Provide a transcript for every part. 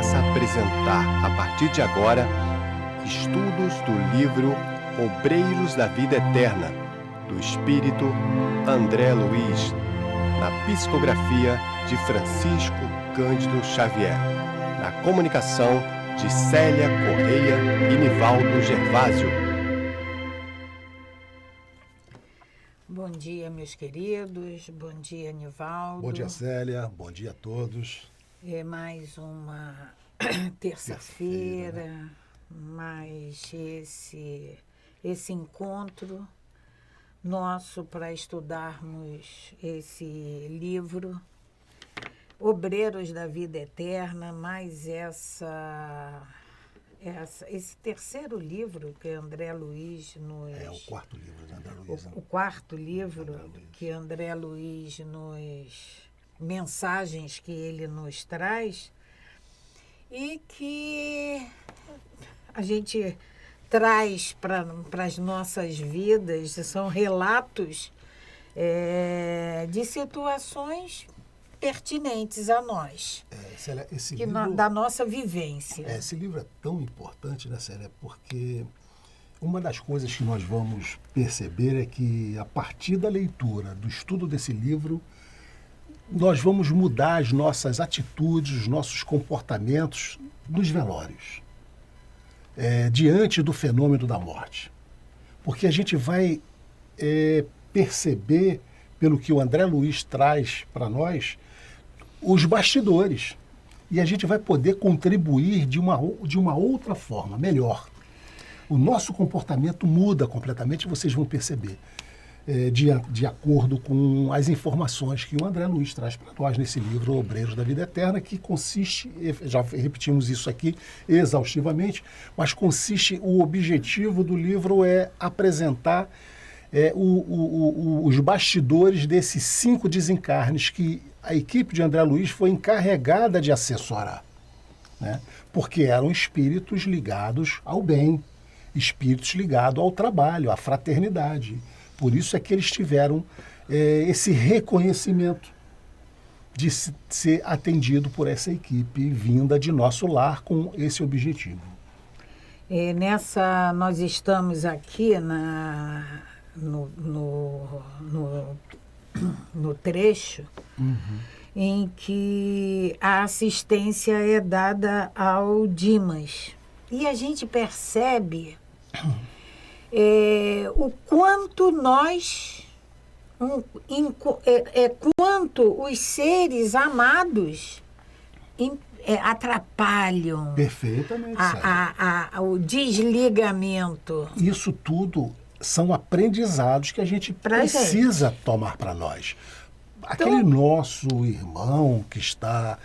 passa a apresentar, a partir de agora, estudos do livro Obreiros da Vida Eterna, do espírito André Luiz, na psicografia de Francisco Cândido Xavier, na comunicação de Célia Correia e Nivaldo Gervásio. Bom dia, meus queridos. Bom dia, Nivaldo. Bom dia, Célia. Bom dia a todos. É mais uma terça-feira, mais esse encontro nosso para estudarmos esse livro, Obreiros da Vida Eterna, mais esse terceiro livro que André Luiz nos... É o quarto livro de André Luiz. O quarto livro que André Luiz nos... mensagens que ele nos traz e que a gente traz para as nossas vidas, são relatos de situações pertinentes a nós, Célia, da nossa vivência. Esse livro é tão importante, né, Célia? Porque uma das coisas que nós vamos perceber é que, a partir da leitura, do estudo desse livro, nós vamos mudar as nossas atitudes, os nossos comportamentos nos velórios, diante do fenômeno da morte. Porque a gente vai perceber, pelo que o André Luiz traz para nós, os bastidores. E a gente vai poder contribuir de uma outra forma, melhor. O nosso comportamento muda completamente, vocês vão perceber. De acordo com as informações que o André Luiz traz para nós nesse livro Obreiros da Vida Eterna, que consiste, já repetimos isso aqui exaustivamente, mas o objetivo do livro é apresentar os bastidores desses 5 desencarnes que a equipe de André Luiz foi encarregada de assessorar, né? Porque eram espíritos ligados ao bem, espíritos ligados ao trabalho, à fraternidade. Por isso é que eles tiveram esse reconhecimento de ser atendido por essa equipe vinda de nosso lar com esse objetivo. Nós estamos aqui no trecho em que a assistência é dada ao Dimas. E a gente percebe... o quanto quanto os seres amados atrapalham perfeitamente o desligamento. Isso tudo são aprendizados que a gente precisa tomar para nós. Aquele nosso irmão que está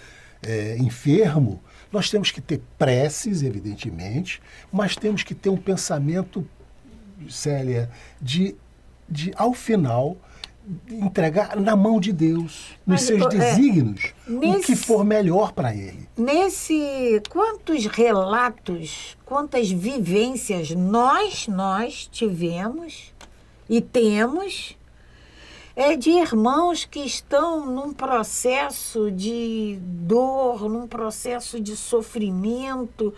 enfermo, nós temos que ter preces, evidentemente, mas temos que ter um pensamento, Célia, de ao final entregar na mão de Deus, nos seus desígnios, o que for melhor para ele. Quantos relatos, quantas vivências nós tivemos e temos de irmãos que estão num processo de dor, num processo de sofrimento,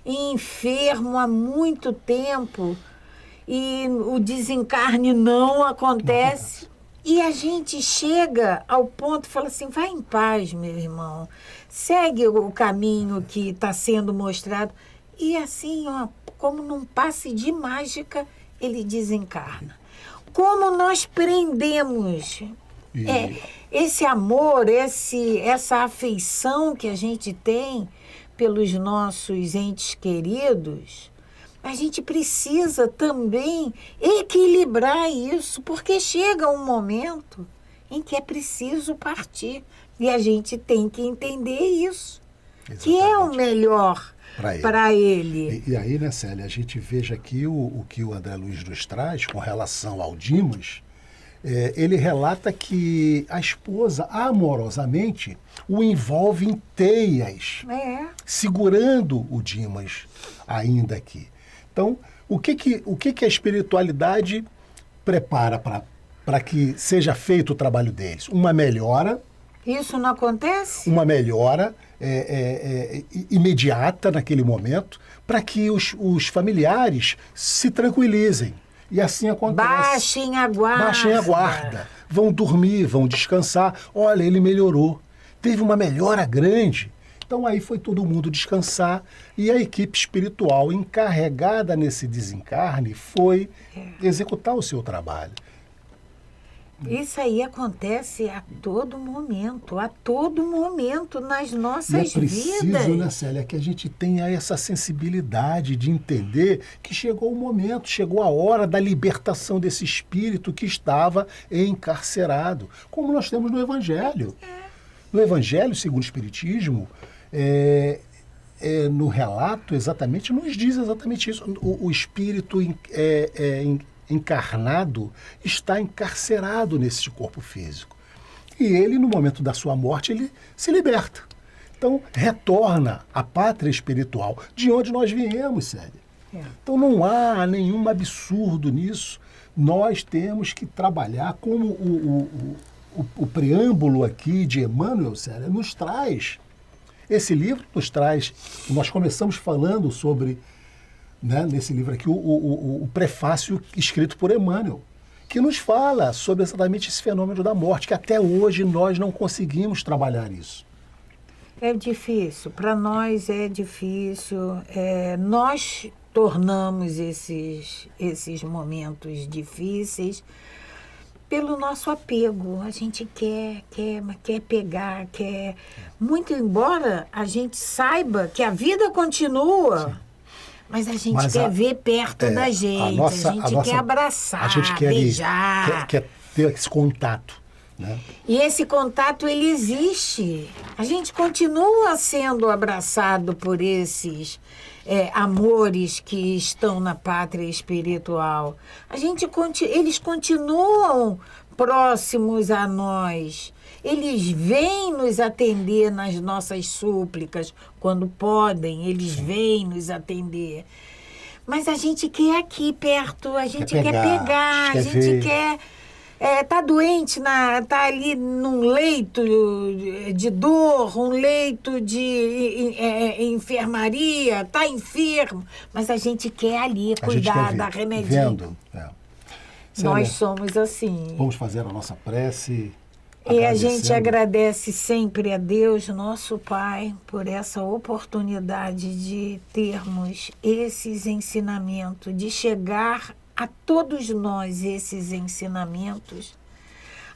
enfermo há muito tempo, e o desencarne não acontece. E a gente chega ao ponto e fala assim, vai em paz, meu irmão, segue o caminho que está sendo mostrado. E assim, como num passe de mágica, ele desencarna. Como nós prendemos esse amor, essa afeição que a gente tem pelos nossos entes queridos, a gente precisa também equilibrar isso, porque chega um momento em que é preciso partir. E a gente tem que entender isso, exatamente, que é o melhor para ele. E aí, né, Célia, a gente veja aqui o que o André Luiz nos traz com relação ao Dimas. Ele relata que a esposa, amorosamente, o envolve em teias, segurando o Dimas ainda aqui. Então, o que a espiritualidade prepara para que seja feito o trabalho deles? Uma melhora. Isso não acontece? Uma melhora imediata naquele momento, para que os familiares se tranquilizem. E assim acontece. Baixem a guarda. Baixem a guarda. Vão dormir, vão descansar. Olha, ele melhorou. Teve uma melhora grande. Então aí foi todo mundo descansar e a equipe espiritual encarregada nesse desencarne foi executar o seu trabalho. Isso aí acontece a todo momento nas nossas E é preciso, vidas. né, Célia, que a gente tenha essa sensibilidade de entender que chegou o momento, chegou a hora da libertação desse espírito que estava encarcerado, como nós temos no Evangelho. No Evangelho, segundo o Espiritismo, no relato exatamente, nos diz exatamente isso. O espírito encarnado está encarcerado nesse corpo físico. E ele, no momento da sua morte, ele se liberta. Então, retorna à pátria espiritual, de onde nós viemos, Célia. Então, não há nenhum absurdo nisso. Nós temos que trabalhar como o preâmbulo aqui de Emmanuel, Célia, nos traz. Esse livro nos traz, nós começamos falando sobre, né, nesse livro aqui, o prefácio escrito por Emmanuel, que nos fala sobre exatamente esse fenômeno da morte, que até hoje nós não conseguimos trabalhar isso. É difícil, para nós é difícil. Nós tornamos esses momentos difíceis pelo nosso apego. A gente quer pegar, quer... Muito embora a gente saiba que a vida continua... Sim. Mas a gente quer ver perto da gente, a gente quer abraçar, a gente quer beijar. Quer ter esse contato. Né? E esse contato, ele existe. A gente continua sendo abraçado por esses amores que estão na pátria espiritual. Eles continuam próximos a nós. Eles vêm nos atender nas nossas súplicas, quando podem, eles vêm nos atender. Mas a gente quer aqui perto, a gente quer pegar, a gente quer... Tá doente, tá ali num leito de dor, um leito de enfermaria, tá enfermo, mas a gente quer ali cuidar, dar remedinho. Nós somos assim. Vamos fazer a nossa prece. E a gente agradece sempre a Deus, nosso Pai, por essa oportunidade de termos esses ensinamentos, de chegar a todos nós esses ensinamentos.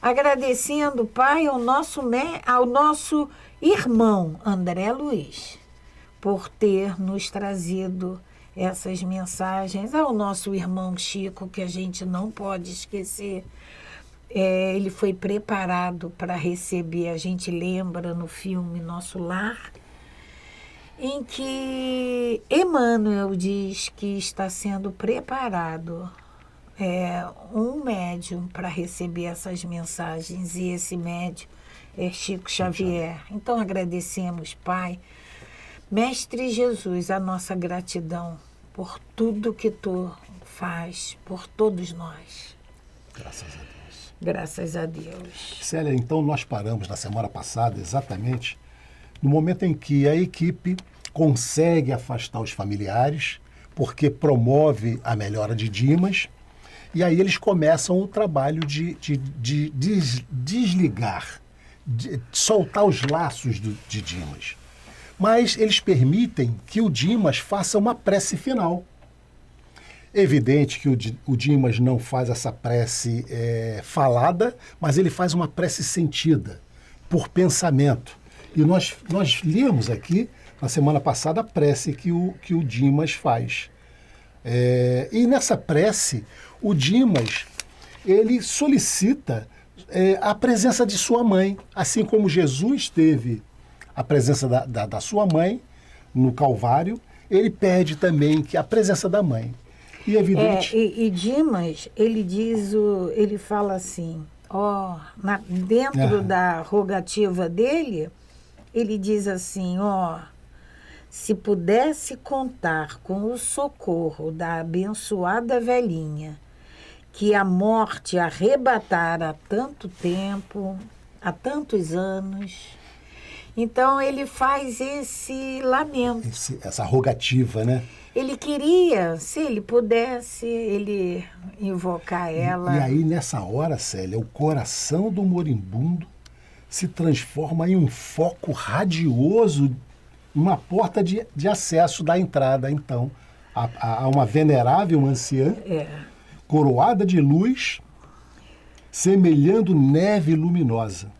Agradecendo, Pai, ao nosso irmão André Luiz, por ter nos trazido essas mensagens, ao nosso irmão Chico, que a gente não pode esquecer. Ele foi preparado para receber, a gente lembra no filme Nosso Lar, em que Emmanuel diz que está sendo preparado um médium para receber essas mensagens, e esse médium é Chico Xavier. Então agradecemos, Pai. Mestre Jesus, a nossa gratidão por tudo que Tu faz por todos nós. Graças a Deus. Graças a Deus. Célia, então nós paramos na semana passada exatamente no momento em que a equipe consegue afastar os familiares, porque promove a melhora de Dimas, e aí eles começam o trabalho de desligar, de soltar os laços de Dimas. Mas eles permitem que o Dimas faça uma prece final. Evidente que o Dimas não faz essa prece falada, mas ele faz uma prece sentida, por pensamento. E nós lemos aqui, na semana passada, a prece que o Dimas faz. E nessa prece, o Dimas, ele solicita a presença de sua mãe, assim como Jesus teve a presença da sua mãe no Calvário, ele pede também a presença da mãe. E é evidente... E Dimas, ele fala assim, dentro da rogativa dele, ele diz assim, se pudesse contar com o socorro da abençoada velhinha, que a morte arrebatara há tanto tempo, há tantos anos, Então ele faz esse lamento. Essa rogativa, né? Ele queria, se ele pudesse, ele invocar ela. E aí, nessa hora, Célia, o coração do moribundo se transforma em um foco radioso, uma porta de acesso da entrada, então, a uma venerável anciã, coroada de luz, semelhando neve luminosa.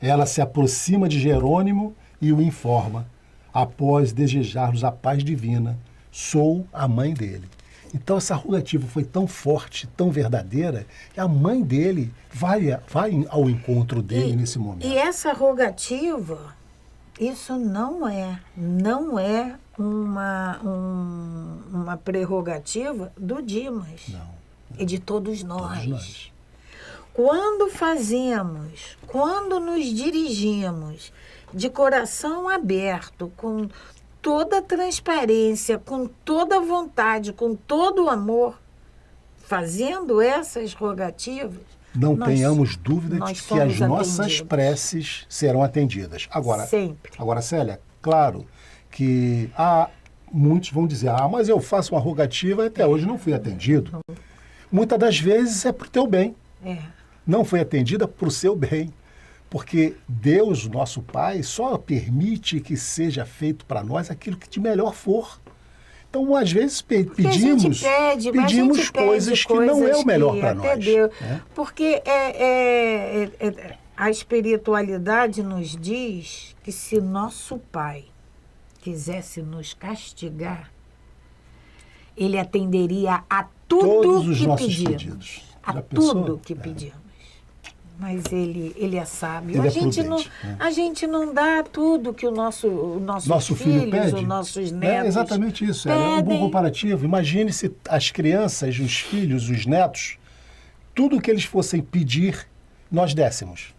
Ela se aproxima de Jerônimo e o informa, após desejar-nos a paz divina: sou a mãe dele. Então essa rogativa foi tão forte, tão verdadeira, que a mãe dele vai ao encontro dele nesse momento. E essa rogativa, isso não é uma prerrogativa do Dimas. Não. É de todos nós. Todos nós. Quando nos dirigimos de coração aberto, com toda transparência, com toda vontade, com todo o amor, fazendo essas rogativas, Não tenhamos dúvida de nós que as somos nossas atendidos. preces serão atendidas. Sempre. Agora, Célia, claro que muitos vão dizer: mas eu faço uma rogativa e até hoje não fui atendido. Muitas das vezes é para o teu bem. Não foi atendida para o seu bem. Porque Deus, nosso Pai, só permite que seja feito para nós aquilo que de melhor for. Então, às vezes, pedimos coisas que não é o melhor para nós. Né? Porque a espiritualidade nos diz que se nosso Pai quisesse nos castigar, Ele atenderia a Todos tudo os que nossos pedimos. pedidos. A Já pensou? tudo que pedimos. Mas ele é sábio. Ele A é gente prudente, né? a gente não dá tudo que nossos Nosso filho filhos, pede. os nossos É netos exatamente isso. É um bom pedem. comparativo. Imagine se as crianças, os filhos, os netos, tudo que eles fossem pedir, nós dessemos.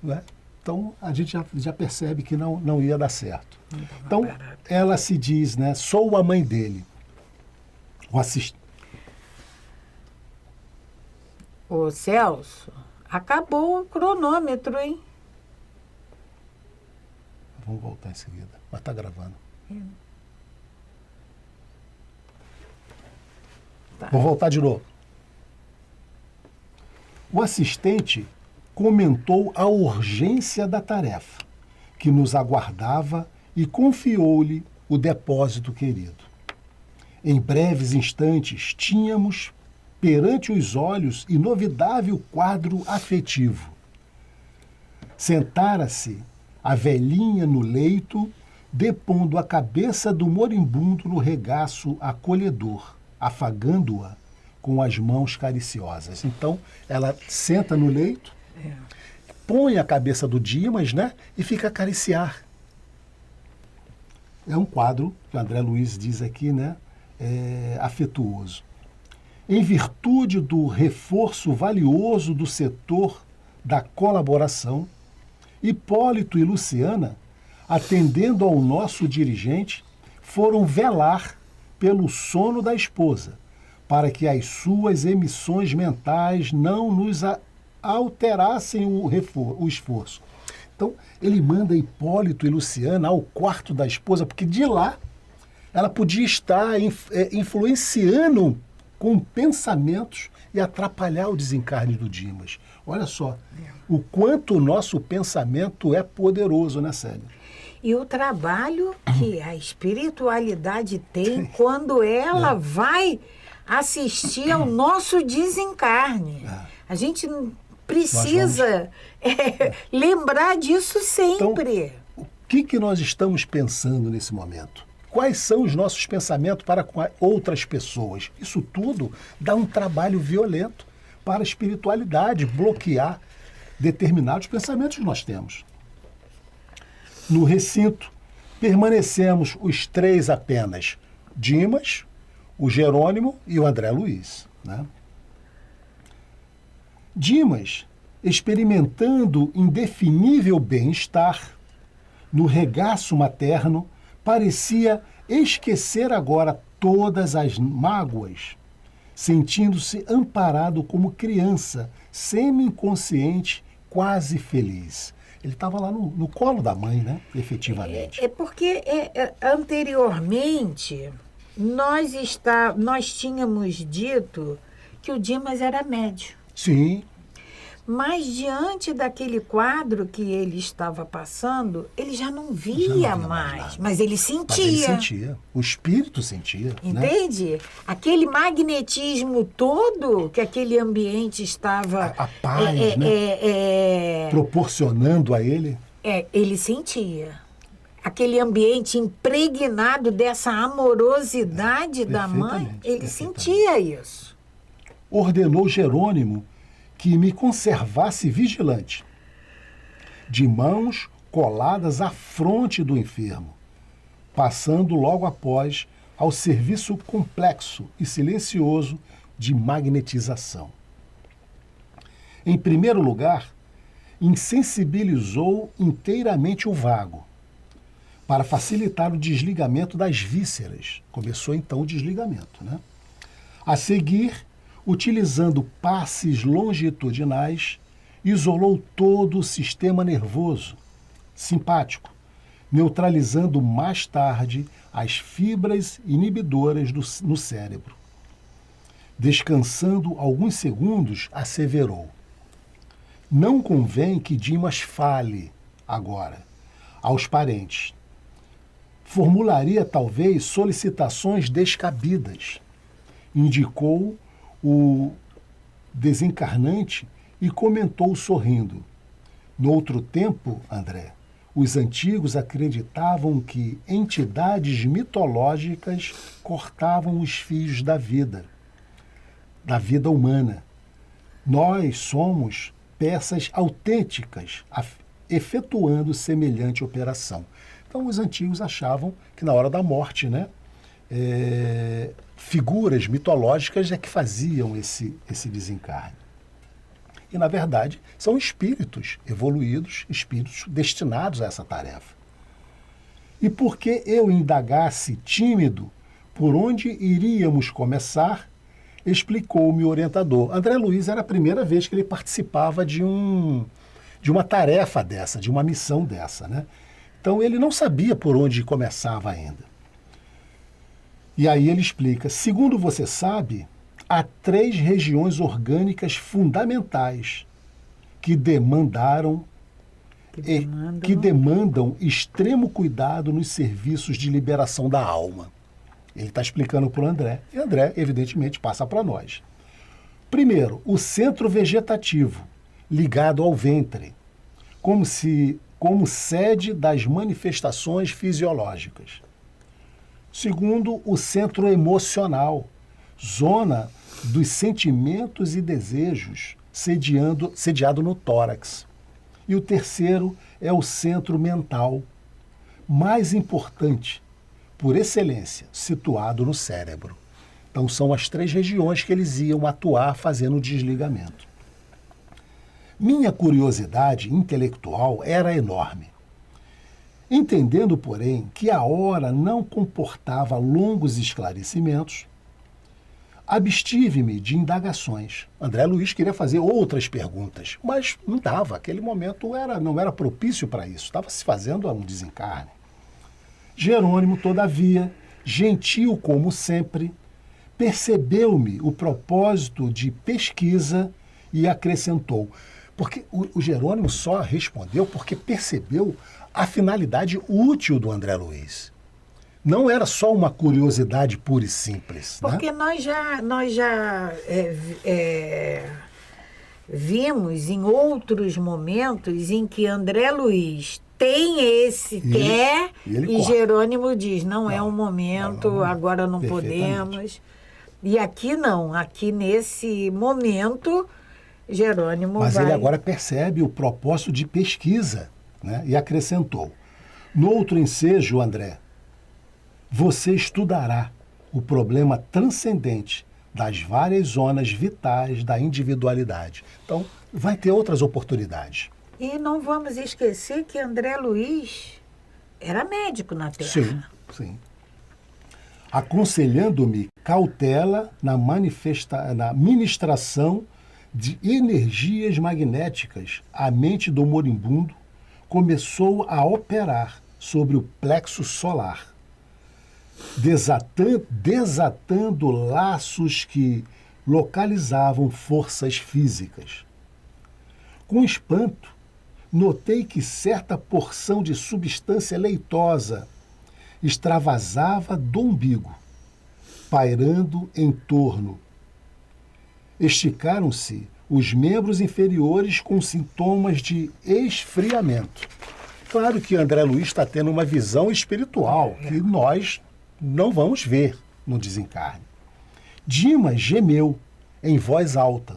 Né? Então, a gente já percebe que não ia dar certo. Então, ela se diz, né? Sou a mãe dele. O assistente. Ô, Celso, acabou o cronômetro, hein? Vamos voltar em seguida. Mas está gravando. Tá. Vou voltar de novo. O assistente comentou a urgência da tarefa que nos aguardava e confiou-lhe o depósito querido. Em breves instantes, tínhamos perante os olhos inovidável quadro afetivo. Sentara-se a velhinha no leito, depondo a cabeça do moribundo no regaço acolhedor, afagando-a com as mãos cariciosas. Então, ela senta no leito, põe a cabeça do Dimas, né, e fica a acariciar. É um quadro, que o André Luiz diz aqui, né, afetuoso. Em virtude do reforço valioso do setor da colaboração, Hipólito e Luciana, atendendo ao nosso dirigente, foram velar pelo sono da esposa, para que as suas emissões mentais não nos alterassem o esforço. Então, ele manda Hipólito e Luciana ao quarto da esposa, porque de lá ela podia estar influenciando com pensamentos e atrapalhar o desencarne do Dimas. Olha só, o quanto o nosso pensamento é poderoso, né, Célia? E o trabalho que a espiritualidade tem quando ela vai assistir ao nosso desencarne. A gente precisa lembrar disso sempre. Então, o que nós estamos pensando nesse momento? Quais são os nossos pensamentos para com outras pessoas? Isso tudo dá um trabalho violento para a espiritualidade, bloquear determinados pensamentos que nós temos. No recinto, permanecemos os três apenas: Dimas, o Jerônimo e o André Luiz. Né? Dimas, experimentando indefinível bem-estar no regaço materno, parecia esquecer agora todas as mágoas, sentindo-se amparado como criança, semi-inconsciente, quase feliz. Ele estava lá no colo da mãe, né? Efetivamente. Porque anteriormente nós tínhamos dito que o Dimas era médio. Sim. Mas diante daquele quadro que ele estava passando, ele já não via mais. Mas ele sentia. Mas ele sentia. O espírito sentia. Entende? Né? Aquele magnetismo todo que aquele ambiente estava... A paz, né? Proporcionando a ele. Ele sentia. Aquele ambiente impregnado dessa amorosidade da mãe, ele sentia isso. Ordenou Jerônimo que me conservasse vigilante, de mãos coladas à fronte do enfermo, passando logo após ao serviço complexo e silencioso de magnetização. Em primeiro lugar, insensibilizou inteiramente o vago, para facilitar o desligamento das vísceras. Começou então o desligamento, né? A seguir, utilizando passes longitudinais, isolou todo o sistema nervoso simpático, neutralizando mais tarde as fibras inibidoras no cérebro. Descansando alguns segundos, asseverou: não convém que Dimas fale agora aos parentes. Formularia talvez solicitações descabidas. Indicou o desencarnante e comentou sorrindo: noutro tempo, André, os antigos acreditavam que entidades mitológicas cortavam os fios da vida humana. Nós somos peças autênticas efetuando semelhante operação. Então os antigos achavam que na hora da morte, né, figuras mitológicas é que faziam esse desencarne. E, na verdade, são espíritos evoluídos, espíritos destinados a essa tarefa. E porque eu indagasse tímido por onde iríamos começar, explicou-me o orientador. André Luiz era a primeira vez que ele participava de uma tarefa dessa, de uma missão dessa, né? Então ele não sabia por onde começava ainda. E aí ele explica: segundo você sabe, há 3 regiões orgânicas fundamentais que demandam extremo cuidado nos serviços de liberação da alma. Ele está explicando para o André, e André, evidentemente, passa para nós. Primeiro, o centro vegetativo, ligado ao ventre, como sede das manifestações fisiológicas. Segundo, o centro emocional, zona dos sentimentos e desejos, sediado no tórax. E o terceiro é o centro mental, mais importante, por excelência, situado no cérebro. Então são as 3 regiões que eles iam atuar fazendo o desligamento. Minha curiosidade intelectual era enorme. Entendendo, porém, que a hora não comportava longos esclarecimentos, abstive-me de indagações. André Luiz queria fazer outras perguntas, mas não dava. Aquele momento não era propício para isso. Estava se fazendo um desencarne. Jerônimo, todavia, gentil como sempre, percebeu-me o propósito de pesquisa e acrescentou. Porque o Jerônimo só respondeu porque percebeu a finalidade útil do André Luiz. Não era só uma curiosidade pura e simples. Porque né? nós já vimos em outros momentos em que André Luiz tem quer, e Jerônimo diz, não é um momento, agora não podemos. E aqui não, aqui nesse momento, Jerônimo Mas ele agora percebe o propósito de pesquisa, né? E acrescentou: no outro ensejo, André, você estudará o problema transcendente das várias zonas vitais da individualidade. Então, vai ter outras oportunidades. E não vamos esquecer que André Luiz era médico na Terra. Sim, sim. Aconselhando-me cautela na ministração de energias magnéticas à mente do moribundo, começou a operar sobre o plexo solar, desatando laços que localizavam forças físicas. Com espanto, notei que certa porção de substância leitosa extravasava do umbigo, pairando em torno. Esticaram-se os membros inferiores com sintomas de esfriamento. Claro que André Luiz está tendo uma visão espiritual que nós não vamos ver no desencarne. Dimas gemeu em voz alta,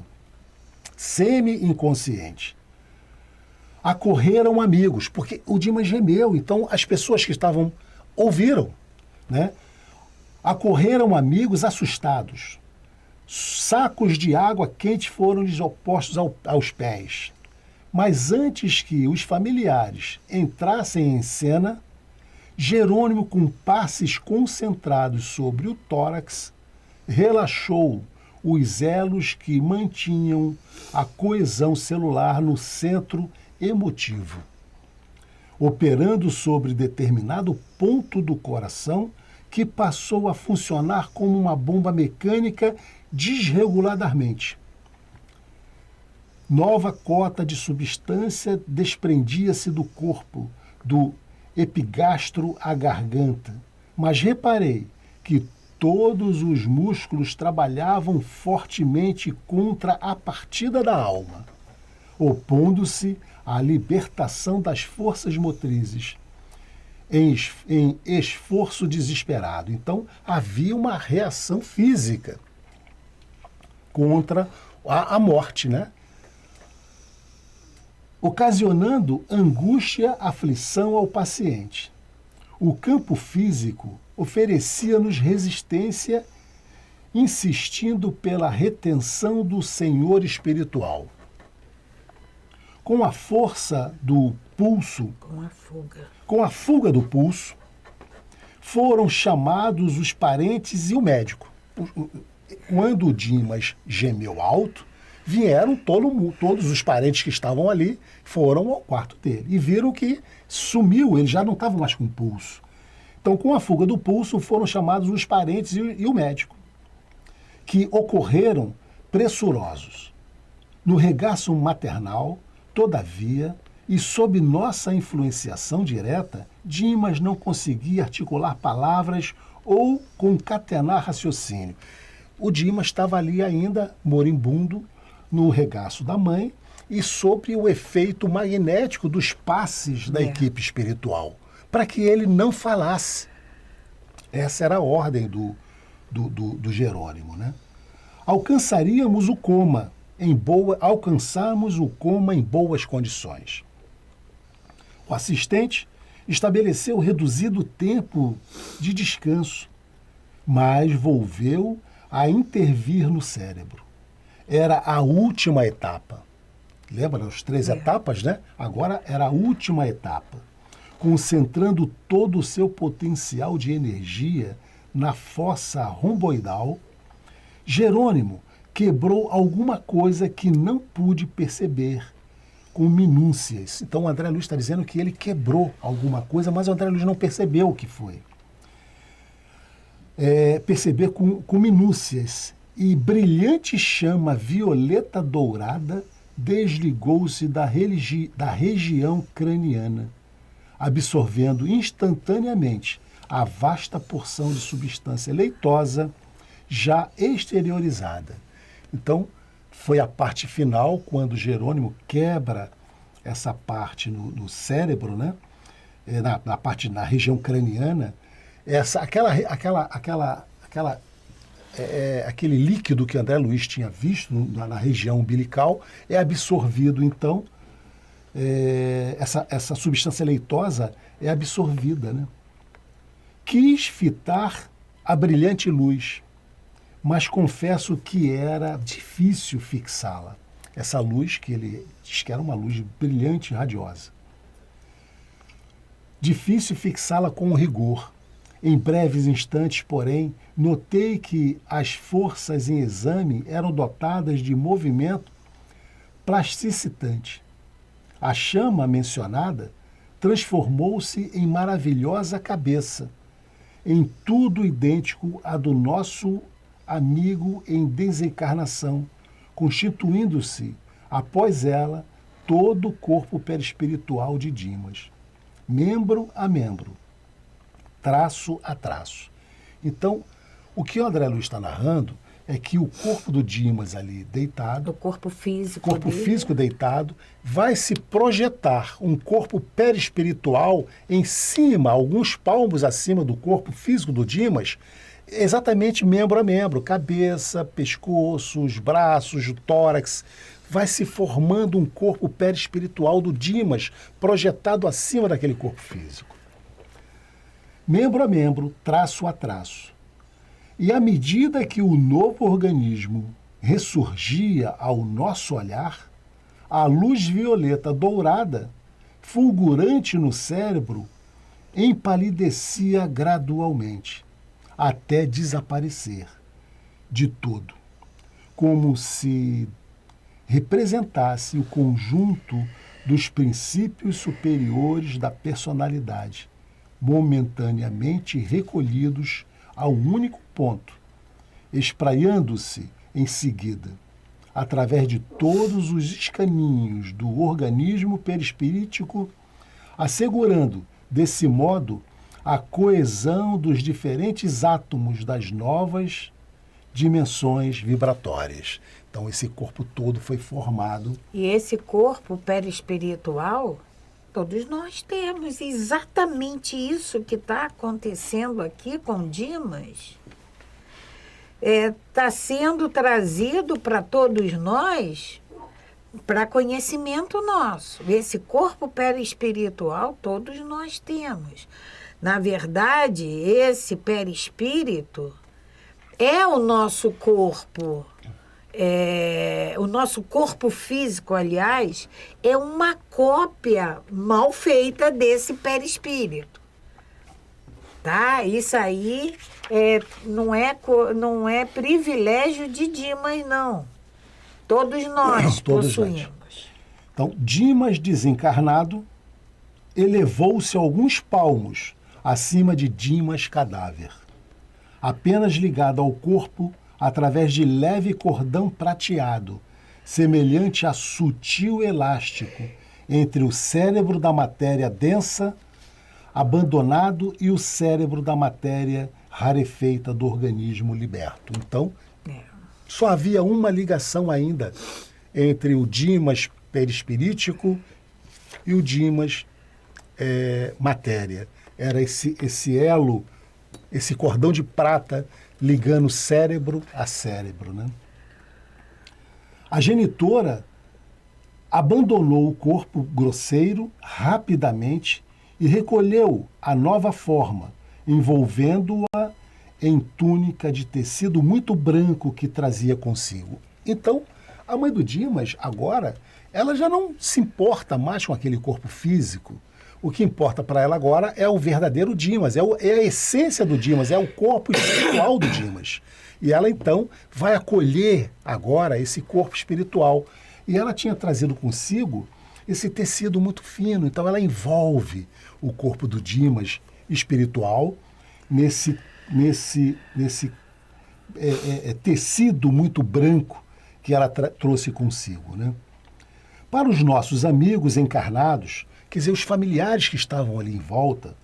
semi-inconsciente. Acorreram amigos, porque o Dimas gemeu, então as pessoas que estavam ouviram, né? Acorreram amigos assustados. Sacos de água quente foram-lhes opostos aos pés. Mas antes que os familiares entrassem em cena, Jerônimo, com passes concentrados sobre o tórax, relaxou os elos que mantinham a coesão celular no centro emotivo, operando sobre determinado ponto do coração que passou a funcionar como uma bomba mecânica desreguladamente. Nova cota de substância desprendia-se do corpo, do epigastro à garganta, mas reparei que todos os músculos trabalhavam fortemente contra a partida da alma, opondo-se à libertação das forças motrizes, em esforço desesperado. Então, havia uma reação física contra a morte, né? Ocasionando angústia, aflição ao paciente. O campo físico oferecia-nos resistência, insistindo pela retenção do senhor espiritual. Com a força do pulso, com a fuga do pulso, foram chamados os parentes e o médico. Quando o Dimas gemeu alto, vieram todos os parentes que estavam ali, foram ao quarto dele e viram que sumiu, ele já não estava mais com pulso. Então, com a fuga do pulso, foram chamados os parentes e o médico, que ocorreram pressurosos. No regaço maternal, todavia, e sob nossa influenciação direta, Dimas não conseguia articular palavras ou concatenar raciocínio. O Dimas estava ali ainda, moribundo, no regaço da mãe e sob o efeito magnético dos passes da equipe espiritual, para que ele não falasse. Essa era a ordem do Jerônimo, né? Alcançamos o coma em boas condições. O assistente estabeleceu reduzido tempo de descanso, mas volveu a intervir no cérebro. Era a última etapa. Lembra as 3 etapas, né? Agora era a última etapa, concentrando todo o seu potencial de energia na fossa romboidal. Jerônimo quebrou alguma coisa que não pude perceber com minúcias. Então o André Luiz está dizendo que ele quebrou alguma coisa, mas o André Luiz não percebeu o que foi. Perceber com minúcias. E brilhante chama violeta dourada desligou-se da região craniana, absorvendo instantaneamente a vasta porção de substância leitosa já exteriorizada. Então, foi a parte final, quando Jerônimo quebra essa parte no cérebro, né? Na região craniana, aquele líquido que André Luiz tinha visto na região umbilical é absorvido, então, essa substância leitosa é absorvida, né? Quis fitar a brilhante luz, mas confesso que era difícil fixá-la. Essa luz que ele diz que era uma luz brilhante e radiosa. Difícil fixá-la com rigor. Em breves instantes, porém, notei que as forças em exame eram dotadas de movimento plasticitante. A chama mencionada transformou-se em maravilhosa cabeça, em tudo idêntico à do nosso amigo em desencarnação, constituindo-se, após ela, todo o corpo perispiritual de Dimas, membro a membro, traço a traço. Então, o que o André Luiz está narrando é que o corpo do Dimas ali deitado, O corpo físico corpo dele. físico deitado, vai se projetar um corpo perispiritual em cima, alguns palmos acima do corpo físico do Dimas, exatamente membro a membro, cabeça, pescoço, os braços, o tórax. Vai se formando um corpo perispiritual do Dimas, projetado acima daquele corpo físico. Membro a membro, traço a traço. E à medida que o novo organismo ressurgia ao nosso olhar, a luz violeta dourada, fulgurante no cérebro, empalidecia gradualmente, até desaparecer de todo, como se representasse o conjunto dos princípios superiores da personalidade, momentaneamente recolhidos a um único ponto, espraiando-se em seguida, através de todos os escaninhos do organismo perispirítico, assegurando, desse modo, a coesão dos diferentes átomos das novas dimensões vibratórias. Então, esse corpo todo foi formado. E esse corpo perispiritual, todos nós temos exatamente isso que está acontecendo aqui com Dimas. Está sendo trazido para todos nós, para conhecimento nosso. Esse corpo perispiritual todos nós temos. Na verdade, esse perispírito é o nosso corpo. O nosso corpo físico, aliás, é uma cópia mal feita desse perispírito. Tá? Isso aí não é privilégio de Dimas, não. Todos nós Todos possuímos. nós. Então, Dimas desencarnado elevou-se alguns palmos acima de Dimas cadáver, apenas ligado ao corpo através de leve cordão prateado, semelhante a sutil elástico entre o cérebro da matéria densa, abandonado, e o cérebro da matéria rarefeita do organismo liberto. Então, só havia uma ligação ainda entre o Dimas perispirítico e o Dimas matéria. Era esse elo, esse cordão de prata ligando cérebro a cérebro, né? A genitora abandonou o corpo grosseiro rapidamente e recolheu a nova forma, envolvendo-a em túnica de tecido muito branco que trazia consigo. Então, a mãe do Dimas, agora, ela já não se importa mais com aquele corpo físico. O que importa para ela agora é o verdadeiro Dimas, é a essência do Dimas, é o corpo espiritual do Dimas. E ela, então, vai acolher agora esse corpo espiritual. E ela tinha trazido consigo esse tecido muito fino, então ela envolve o corpo do Dimas espiritual nesse tecido muito branco que ela trouxe consigo, né? Para os nossos amigos encarnados, quer dizer, os familiares que estavam ali em volta,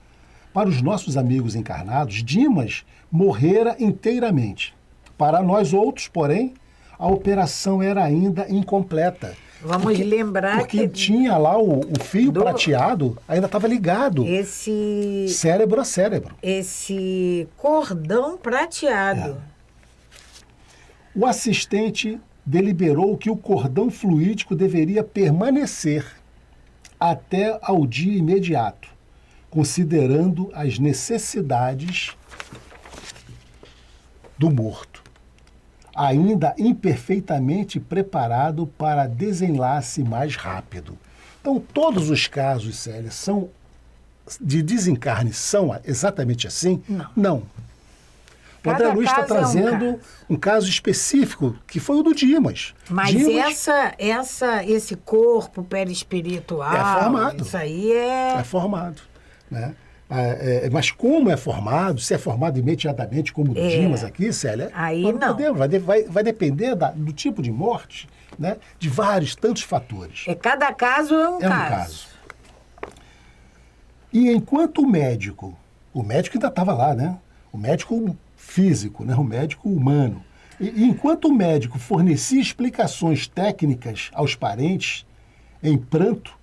para os nossos amigos encarnados, Dimas morrera inteiramente. Para nós outros, porém, a operação era ainda incompleta. Vamos lembrar porque que tinha lá o fio prateado, ainda estava ligado, cérebro a cérebro. Esse cordão prateado. O assistente deliberou que o cordão fluídico deveria permanecer até ao dia imediato, considerando as necessidades do morto, ainda imperfeitamente preparado para desenlace mais rápido. Então, todos os casos, Célia, são de desencarne são exatamente assim? Não. Não. O André Cada Luiz está caso é um trazendo um caso específico, que foi o do Dimas. Mas Dimas esse corpo perispiritual, É formado. isso aí é formado, né? Mas como é formado, se é formado imediatamente, como o do Dimas aqui, Célia, Aí nós não. podemos, vai depender do tipo de morte, né? De tantos fatores. Cada caso é um É um caso. caso. E enquanto o médico ainda estava lá, né? O médico físico, né? O médico humano. E enquanto o médico fornecia explicações técnicas aos parentes, em pranto,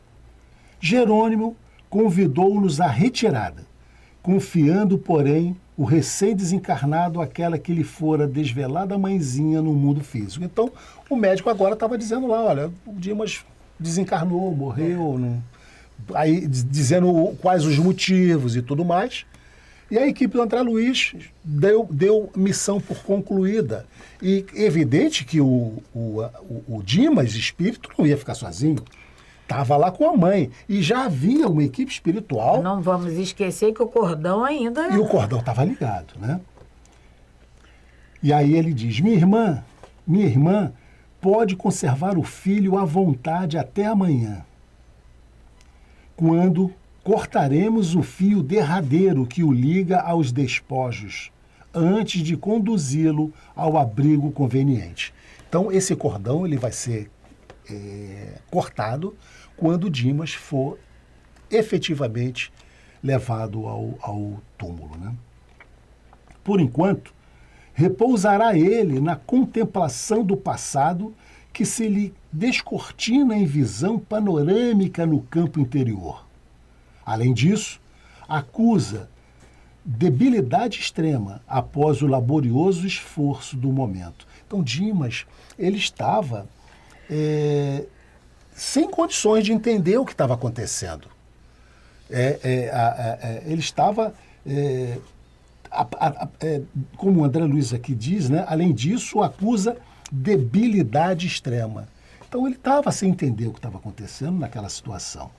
Jerônimo convidou-nos à retirada, confiando, porém, o recém-desencarnado àquela que lhe fora desvelada mãezinha no mundo físico. Então, o médico agora estava dizendo lá, olha, o Dimas desencarnou, morreu, não... Aí dizendo quais os motivos e tudo mais. E a equipe do André Luiz deu missão por concluída. E evidente que o Dimas, espírito, não ia ficar sozinho. Estava lá com a mãe. E já havia uma equipe espiritual. Não vamos esquecer que o cordão ainda... E o cordão estava ligado, né? E aí ele diz, minha irmã pode conservar o filho à vontade até amanhã, quando cortaremos o fio derradeiro que o liga aos despojos, antes de conduzi-lo ao abrigo conveniente. Então, esse cordão ele vai ser cortado quando Dimas for efetivamente levado ao túmulo, né? Por enquanto, repousará ele na contemplação do passado que se lhe descortina em visão panorâmica no campo interior. Além disso, acusa debilidade extrema após o laborioso esforço do momento. Então, Dimas, ele estava sem condições de entender o que estava acontecendo. Ele estava, como o André Luiz aqui diz, né? Além disso, acusa debilidade extrema. Então ele estava sem entender o que estava acontecendo naquela situação.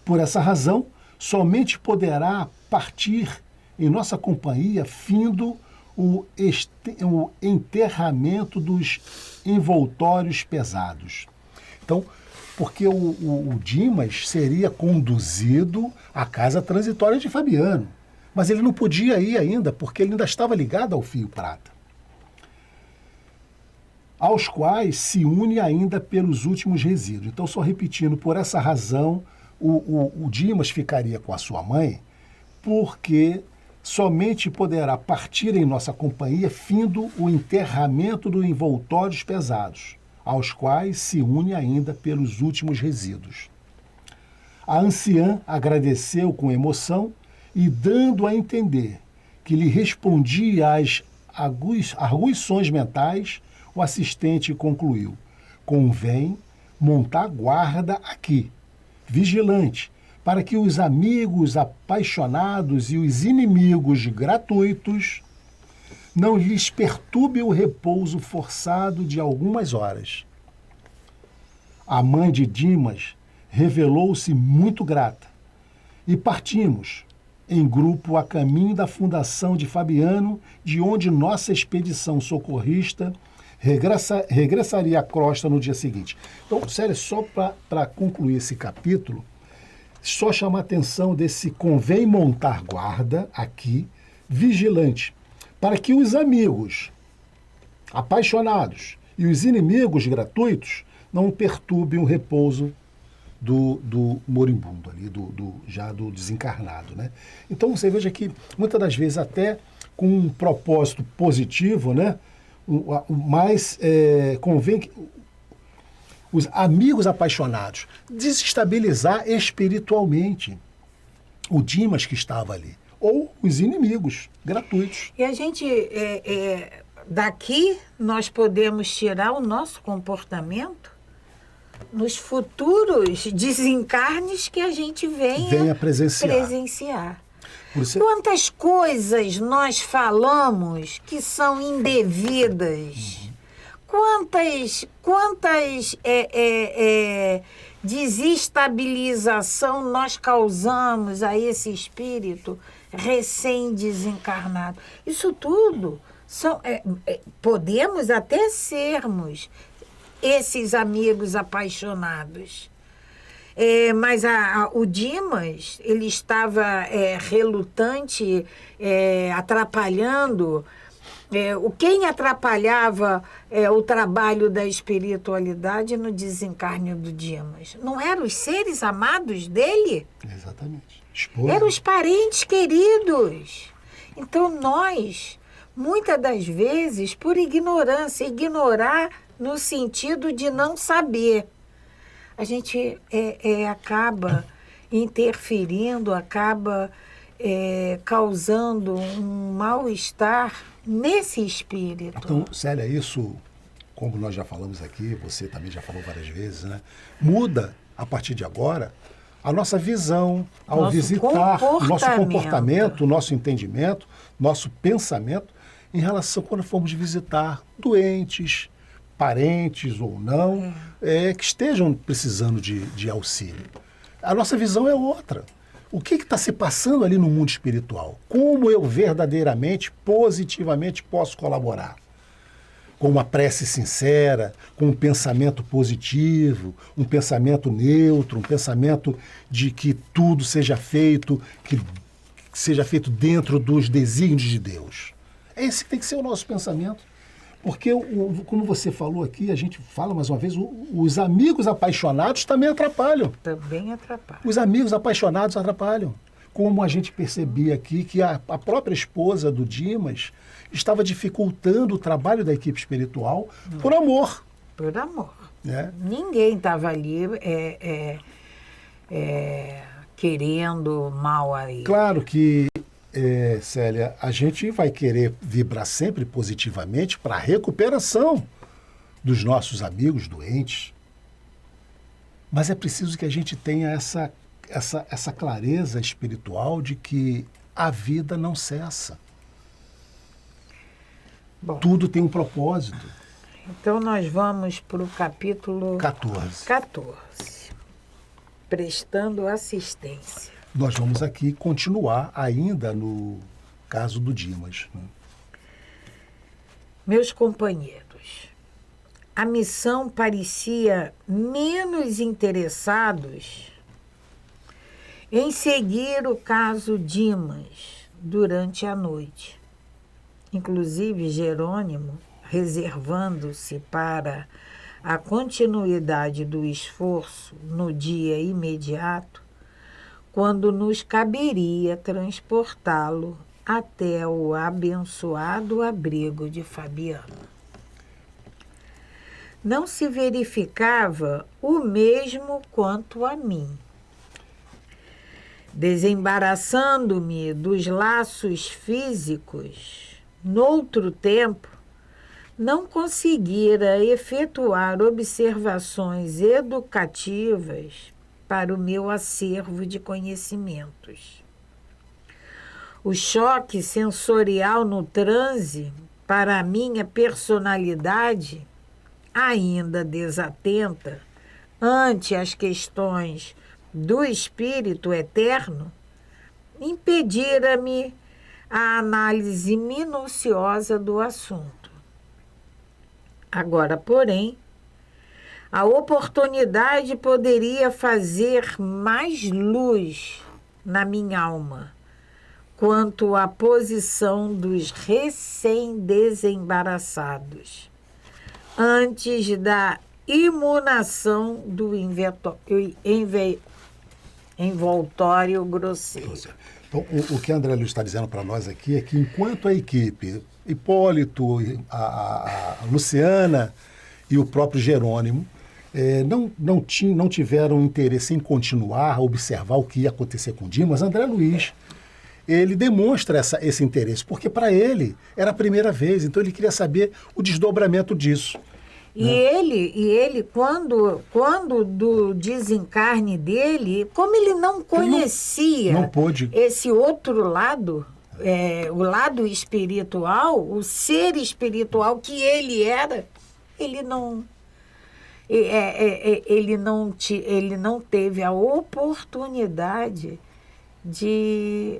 Por essa razão, somente poderá partir em nossa companhia findo o enterramento dos envoltórios pesados. Então, porque o Dimas seria conduzido à casa transitória de Fabiano, mas ele não podia ir ainda, porque ele ainda estava ligado ao fio prata, aos quais se une ainda pelos últimos resíduos. Então, só repetindo, por essa razão, o Dimas ficaria com a sua mãe, porque somente poderá partir em nossa companhia findo o enterramento dos envoltórios pesados, aos quais se une ainda pelos últimos resíduos. A anciã agradeceu com emoção e, dando a entender que lhe respondia às arguições mentais, o assistente concluiu: convém montar guarda aqui, vigilante, para que os amigos apaixonados e os inimigos gratuitos não lhes perturbe o repouso forçado de algumas horas. A mãe de Dimas revelou-se muito grata e partimos em grupo a caminho da fundação de Fabiano, de onde nossa expedição socorrista regressaria à crosta no dia seguinte. Então, sério, só para concluir esse capítulo, só chamar a atenção desse convém montar guarda aqui, vigilante, para que os amigos apaixonados e os inimigos gratuitos não perturbem o repouso do moribundo ali, já do desencarnado, né? Então você veja que muitas das vezes até com um propósito positivo, né? Mas convém que os amigos apaixonados desestabilizar espiritualmente o Dimas que estava ali, ou os inimigos gratuitos. E a gente, daqui, nós podemos tirar o nosso comportamento nos futuros desencarnes que a gente venha presenciar. Quantas coisas nós falamos que são indevidas? Quantas desestabilização nós causamos a esse espírito recém-desencarnado. Isso tudo podemos até sermos esses amigos apaixonados. Mas o Dimas, ele estava relutante, atrapalhando. Quem atrapalhava o trabalho da espiritualidade no desencarne do Dimas? Não eram os seres amados dele? Exatamente. Esposa. Eram os parentes queridos. Então nós, muitas das vezes, por ignorância, ignorar no sentido de não saber, a gente acaba interferindo, acaba causando um mal-estar nesse espírito. Então, Célia, isso, como nós já falamos aqui, você também já falou várias vezes, né? Muda, a partir de agora, a nossa visão ao Nosso visitar, o nosso comportamento. comportamento, o nosso entendimento, nosso pensamento em relação quando formos visitar doentes, parentes ou não, que estejam precisando de auxílio. A nossa visão é outra. O que está se passando ali no mundo espiritual? Como eu verdadeiramente, positivamente posso colaborar? Com uma prece sincera, com um pensamento positivo, um pensamento neutro, um pensamento de que tudo seja feito, que seja feito dentro dos desígnios de Deus. Esse tem que ser o nosso pensamento. Porque, como você falou aqui, a gente fala mais uma vez, os amigos apaixonados também atrapalham. Também atrapalha. Os amigos apaixonados atrapalham. Como a gente percebia aqui que a própria esposa do Dimas estava dificultando o trabalho da equipe espiritual por amor. Por amor. Né? Ninguém estava ali querendo mal a ele. Claro que, Célia, a gente vai querer vibrar sempre positivamente para a recuperação dos nossos amigos doentes. Mas é preciso que a gente tenha essa clareza espiritual de que a vida não cessa. Bom, tudo tem um propósito. então nós vamos para o capítulo 14. Prestando assistência. Nós vamos aqui continuar ainda no caso do Dimas. Né? Meus companheiros, a missão parecia menos interessados em seguir o caso Dimas durante a noite. Inclusive, Jerônimo, reservando-se para a continuidade do esforço no dia imediato, quando nos caberia transportá-lo até o abençoado abrigo de Fabiana. Não se verificava o mesmo quanto a mim. Desembaraçando-me dos laços físicos, noutro tempo, não conseguira efetuar observações educativas para o meu acervo de conhecimentos. O choque sensorial no transe para a minha personalidade, ainda desatenta ante as questões do espírito eterno, impedira-me a análise minuciosa do assunto. Agora, porém, a oportunidade poderia fazer mais luz na minha alma quanto à posição dos recém-desembaraçados, antes da imunação do envoltório grosseiro. Então, o que a André Luiz está dizendo para nós aqui é que enquanto a equipe, Hipólito, a Luciana e o próprio Jerônimo, não tiveram interesse em continuar a observar o que ia acontecer com o Dimas, André Luiz, ele demonstra esse interesse, porque para ele era a primeira vez, então ele queria saber o desdobramento disso. E ele quando do desencarne dele, como ele não conhecia não pôde. Esse outro lado, o lado espiritual, o ser espiritual que ele era, ele não teve a oportunidade de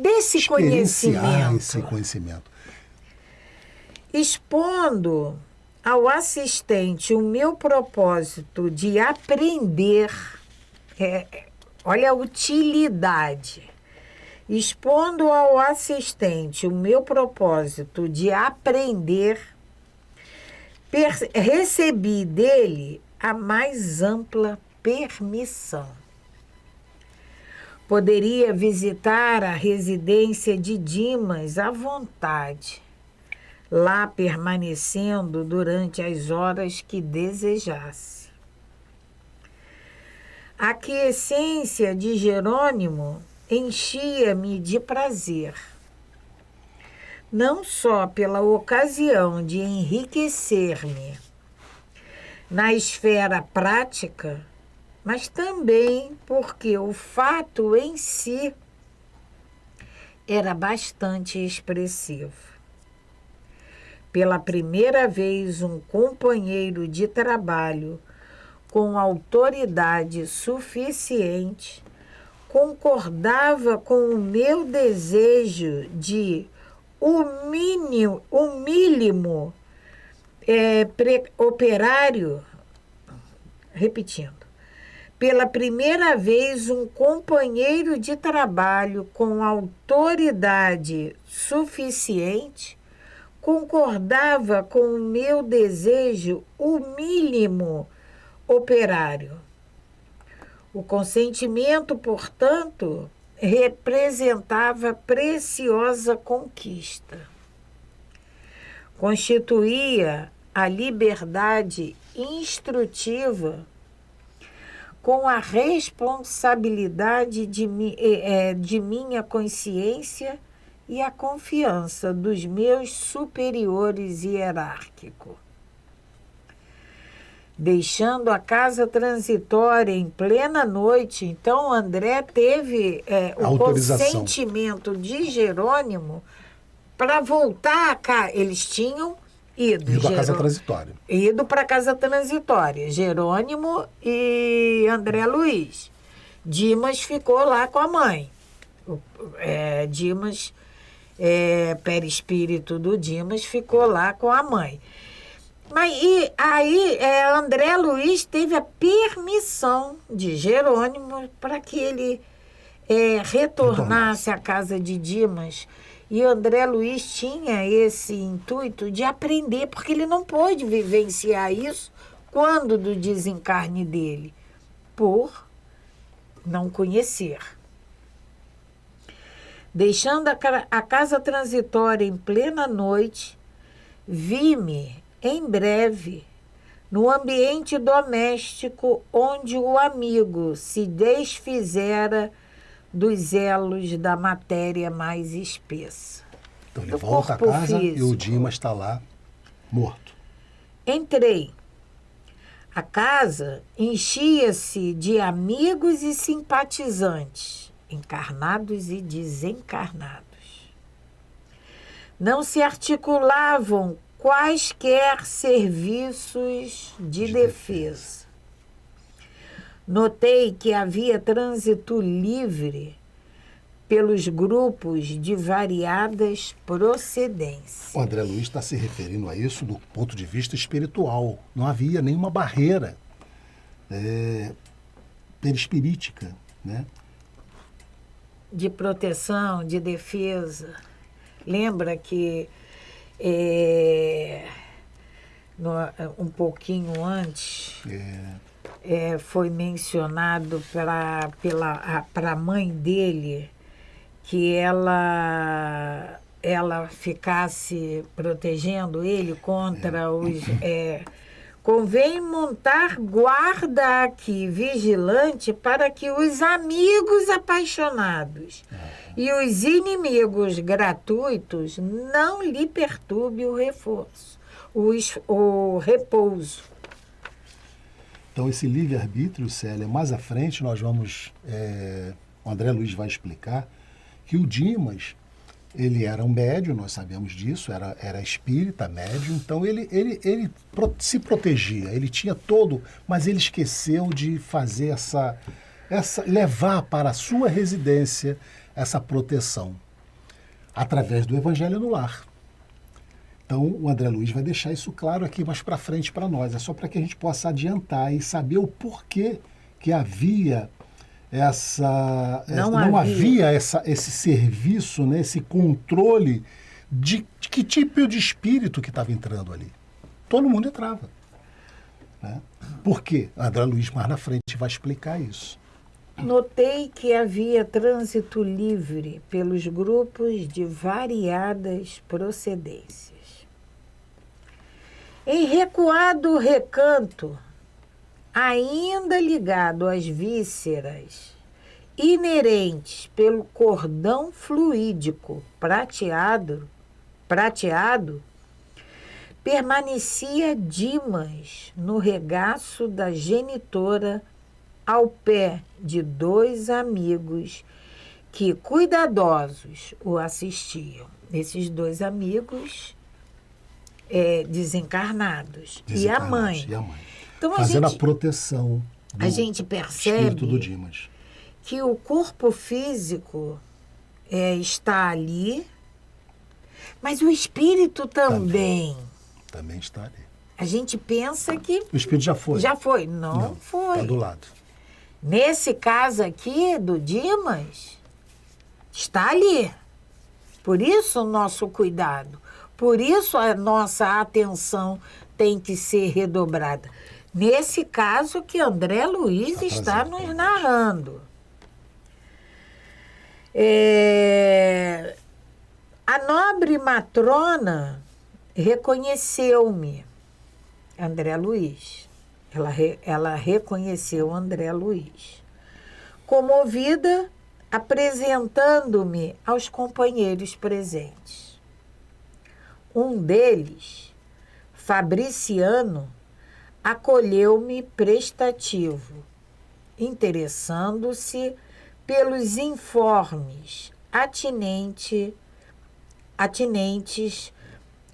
desse Experienciar conhecimento. esse conhecimento. Expondo ao assistente o meu propósito de aprender, olha a utilidade. Expondo ao assistente o meu propósito de aprender, recebi dele a mais ampla permissão. Poderia visitar a residência de Dimas à vontade, lá permanecendo durante as horas que desejasse. A quiescência de Jerônimo enchia-me de prazer, não só pela ocasião de enriquecer-me na esfera prática, mas também porque o fato em si era bastante expressivo. Pela primeira vez, um companheiro de trabalho com autoridade suficiente concordava com o meu desejo de o mínimo operário. Repetindo. Pela primeira vez, um companheiro de trabalho com autoridade suficiente concordava com o meu desejo o mínimo operário. O consentimento, portanto, representava preciosa conquista. Constituía a liberdade instrutiva com a responsabilidade de minha consciência e a confiança dos meus superiores hierárquicos. Deixando a casa transitória em plena noite, então André teve o consentimento de Jerônimo para voltar a casa. Eles tinham ido à casa transitória. Ido para a casa transitória. Jerônimo e André Luiz. Dimas ficou lá com a mãe. Dimas, perispírito do Dimas, ficou lá com a mãe. Mas aí André Luiz teve a permissão de Jerônimo para que ele retornasse à casa de Dimas. E André Luiz tinha esse intuito de aprender, porque ele não pôde vivenciar isso quando do desencarne dele, por não conhecer. Deixando a casa transitória em plena noite, vi-me em breve no ambiente doméstico onde o amigo se desfizera dos elos da matéria mais espessa. Então ele volta a casa e o Dimas está lá morto. Entrei. A casa enchia-se de amigos e simpatizantes, encarnados e desencarnados. Não se articulavam quaisquer serviços de defesa. Notei que havia trânsito livre pelos grupos de variadas procedências. O André Luiz está se referindo a isso do ponto de vista espiritual. Não havia nenhuma barreira perispirítica, né? De proteção, de defesa. Lembra que um pouquinho antes foi mencionado para a mãe dele que ela ficasse protegendo ele contra os... convém montar guarda aqui, vigilante, para que os amigos apaixonados e os inimigos gratuitos não lhe perturbe o reforço, o repouso. Então, esse livre-arbítrio, Célia, mais à frente nós vamos... o André Luiz vai explicar que o Dimas, ele era um médium, nós sabemos disso, era espírita, médium, então ele se protegia, ele tinha todo, mas ele esqueceu de fazer levar para a sua residência essa proteção através do Evangelho no Lar. Então, o André Luiz vai deixar isso claro aqui mais para frente para nós. É só para que a gente possa adiantar e saber o porquê que havia não havia esse serviço, né, esse controle de que tipo de espírito que estava entrando ali. Todo mundo entrava. Né? Por quê? André Luiz mais na frente vai explicar isso. Notei que havia trânsito livre pelos grupos de variadas procedências. Em recuado recanto, ainda ligado às vísceras, inerentes pelo cordão fluídico prateado, permanecia Dimas no regaço da genitora ao pé de 2 amigos que cuidadosos o assistiam. Esses 2 amigos desencarnados. E a mãe. Então, fazendo a proteção a gente percebe espírito do Dimas. Que o corpo físico está ali, mas o espírito também está ali. A gente pensa que o espírito já foi. Já foi. Não foi. Está do lado. Nesse caso aqui do Dimas, está ali. Por isso o nosso cuidado. Por isso a nossa atenção tem que ser redobrada. Nesse caso que André Luiz está nos narrando. A nobre matrona reconheceu-me, André Luiz. Ela reconheceu André Luiz. Comovida, apresentando-me aos companheiros presentes. Um deles, Fabriciano, acolheu-me prestativo, interessando-se pelos informes atinentes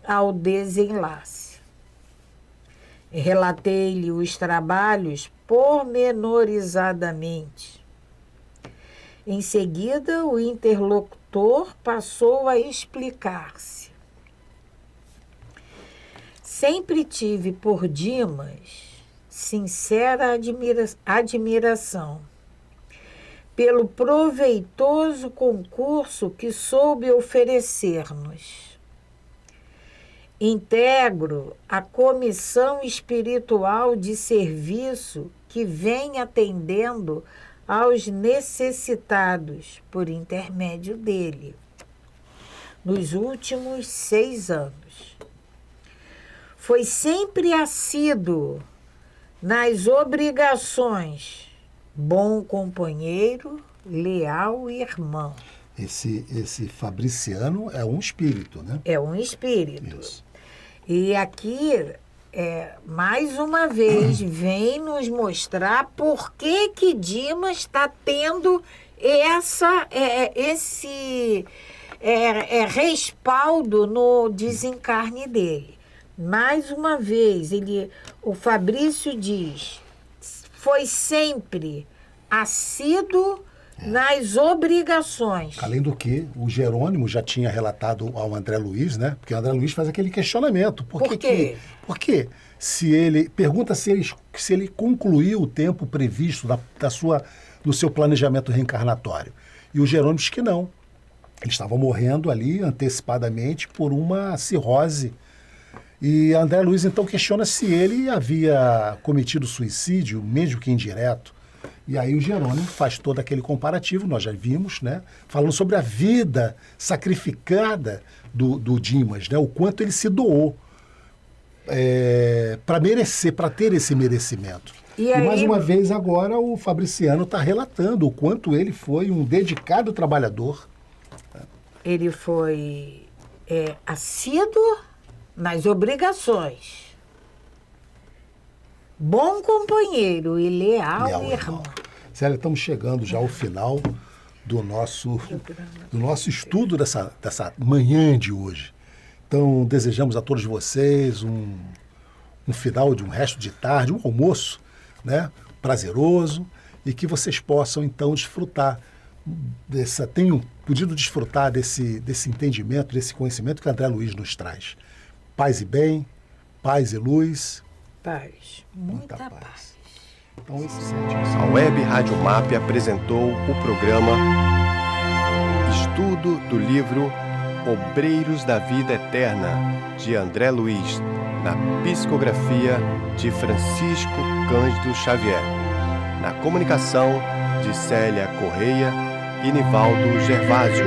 ao desenlace. Relatei-lhe os trabalhos pormenorizadamente. Em seguida, o interlocutor passou a explicar-se. Sempre tive por Dimas sincera admiração pelo proveitoso concurso que soube oferecer-nos. Integro a comissão espiritual de serviço que vem atendendo aos necessitados por intermédio dele, nos últimos 6 anos. Foi sempre assíduo nas obrigações, bom companheiro, leal irmão. Esse Fabriciano é um espírito, né? É um espírito. Isso. E aqui, mais uma vez, vem nos mostrar por que Dimas está tendo esse respaldo no desencarne dele. Mais uma vez, o Fabrício diz, foi sempre assíduo nas obrigações. Além do que, o Jerônimo já tinha relatado ao André Luiz, né? Porque o André Luiz faz aquele questionamento. Por quê? Porque pergunta se ele concluiu o tempo previsto do seu planejamento reencarnatório. E o Jerônimo diz que não. Ele estava morrendo ali antecipadamente por uma cirrose. E André Luiz então questiona se ele havia cometido suicídio, mesmo que indireto. E aí o Jerônimo faz todo aquele comparativo, nós já vimos, né? Falando sobre a vida sacrificada do Dimas, né? O quanto ele se doou para ter esse merecimento. E mais uma vez agora o Fabriciano está relatando o quanto ele foi um dedicado trabalhador. Ele foi assíduo nas obrigações. Bom companheiro e leal irmão. Célia, estamos chegando já ao final do nosso estudo dessa manhã de hoje. Então, desejamos a todos vocês um final de um resto de tarde, um almoço, né, prazeroso. e que vocês possam, então, desfrutar tenham podido desfrutar desse entendimento, desse conhecimento que André Luiz nos traz. Paz e bem, paz e luz. Paz. Muita paz. Então, A Web Rádio MAP apresentou o programa Estudo do livro Obreiros da Vida Eterna, de André Luiz, na psicografia de Francisco Cândido Xavier. Na comunicação de Célia Correia e Nivaldo Gervásio.